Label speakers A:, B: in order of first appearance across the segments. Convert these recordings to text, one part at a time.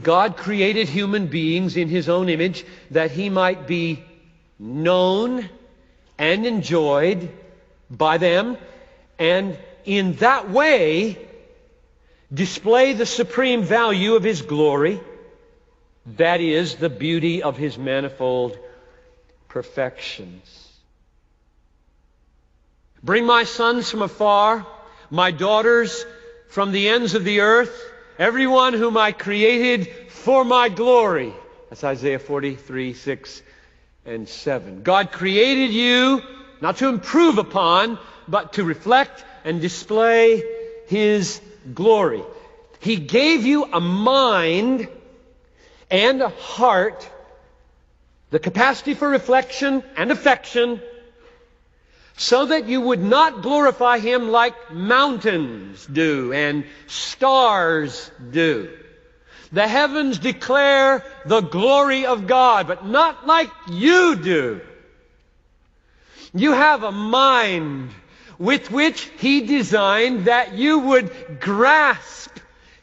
A: God created human beings in His own image that He might be known and enjoyed by them, and in that way display the supreme value of His glory, that is, the beauty of His manifold perfections. Bring my sons from afar, my daughters from the ends of the earth, everyone whom I created for my glory. That's Isaiah 43, 6 and 7. God created you not to improve upon, but to reflect and display His glory. He gave you a mind and a heart, the capacity for reflection and affection, so that you would not glorify Him like mountains do and stars do. The heavens declare the glory of God, but not like you do. You have a mind with which He designed that you would grasp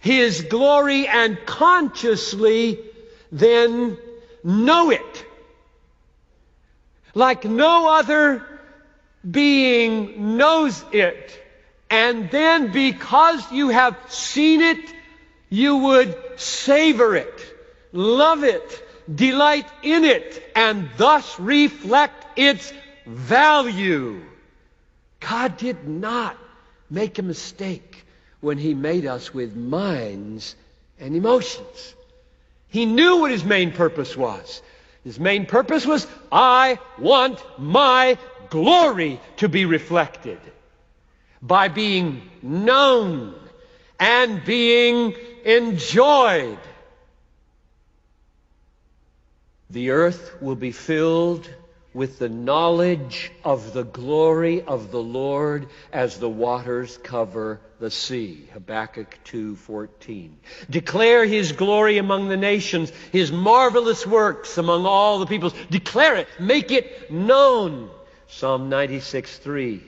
A: His glory and consciously then know it. Like no other being knows it. And then because you have seen it, you would savor it, love it, delight in it, and thus reflect its value. God did not make a mistake when He made us with minds and emotions. He knew what His main purpose was. His main purpose was, I want my glory to be reflected by being known and being enjoyed. The earth will be filled with the knowledge of the glory of the Lord as the waters cover the sea. Habakkuk 2:14. Declare His glory among the nations, His marvelous works among all the peoples. Declare it, make it known. Psalm 96:3.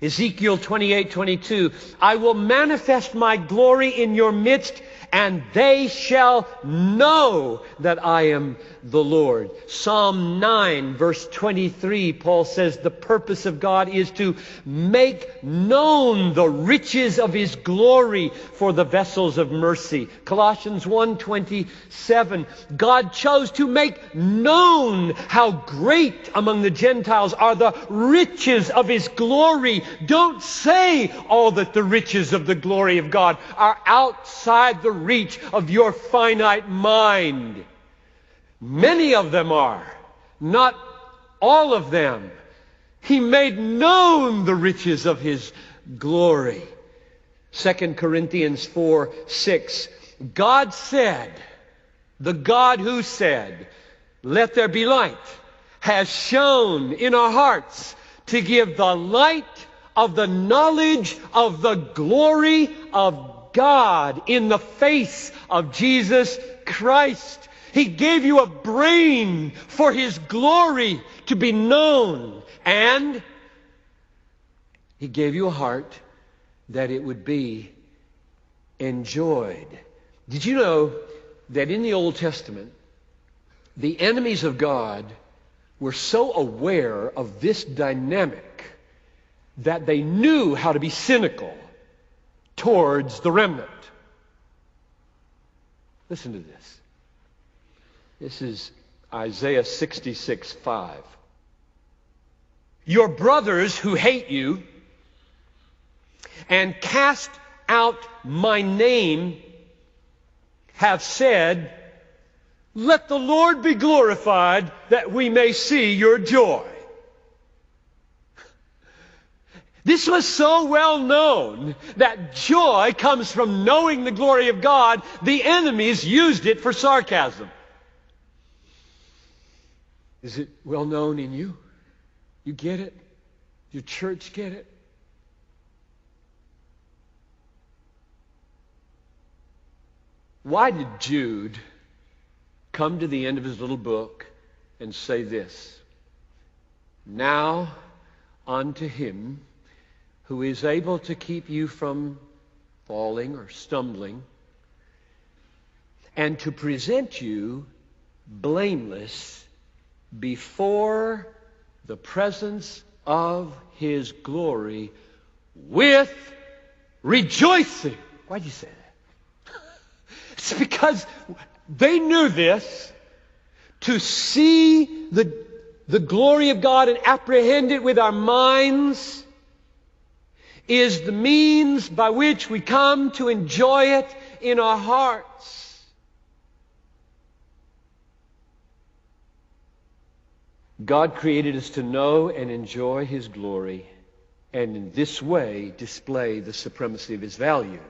A: Ezekiel 28:22. I will manifest my glory in your midst, and they shall know that I am the Lord. Psalm 9, verse 23, Paul says the purpose of God is to make known the riches of His glory for the vessels of mercy. Colossians 1:27, God chose to make known how great among the Gentiles are the riches of His glory. Don't say all that the riches of the glory of God are outside the reach of your finite mind. Many of them are, not all of them. He made known the riches of His glory. 2 Corinthians 4:6. God said, the God who said, let there be light, has shone in our hearts to give the light of the knowledge of the glory of God in the face of Jesus Christ. He gave you a brain for His glory to be known, and He gave you a heart that it would be enjoyed. Did you know that in the Old Testament, the enemies of God were so aware of this dynamic that they knew how to be cynical towards the remnant? Listen to this. This is Isaiah 66:5. Your brothers who hate you and cast out my name have said, let the Lord be glorified that we may see your joy. This was so well known that joy comes from knowing the glory of God, the enemies used it for sarcasm. Is it well known in you? You get it? Your church get it? Why did Jude come to the end of his little book and say this? Now unto Him who is able to keep you from falling or stumbling, and to present you blameless before the presence of His glory with rejoicing. Why'd you say that? It's because they knew this. To see the glory of God and apprehend it with our minds is the means by which we come to enjoy it in our hearts. God created us to know and enjoy His glory, and in this way display the supremacy of His value.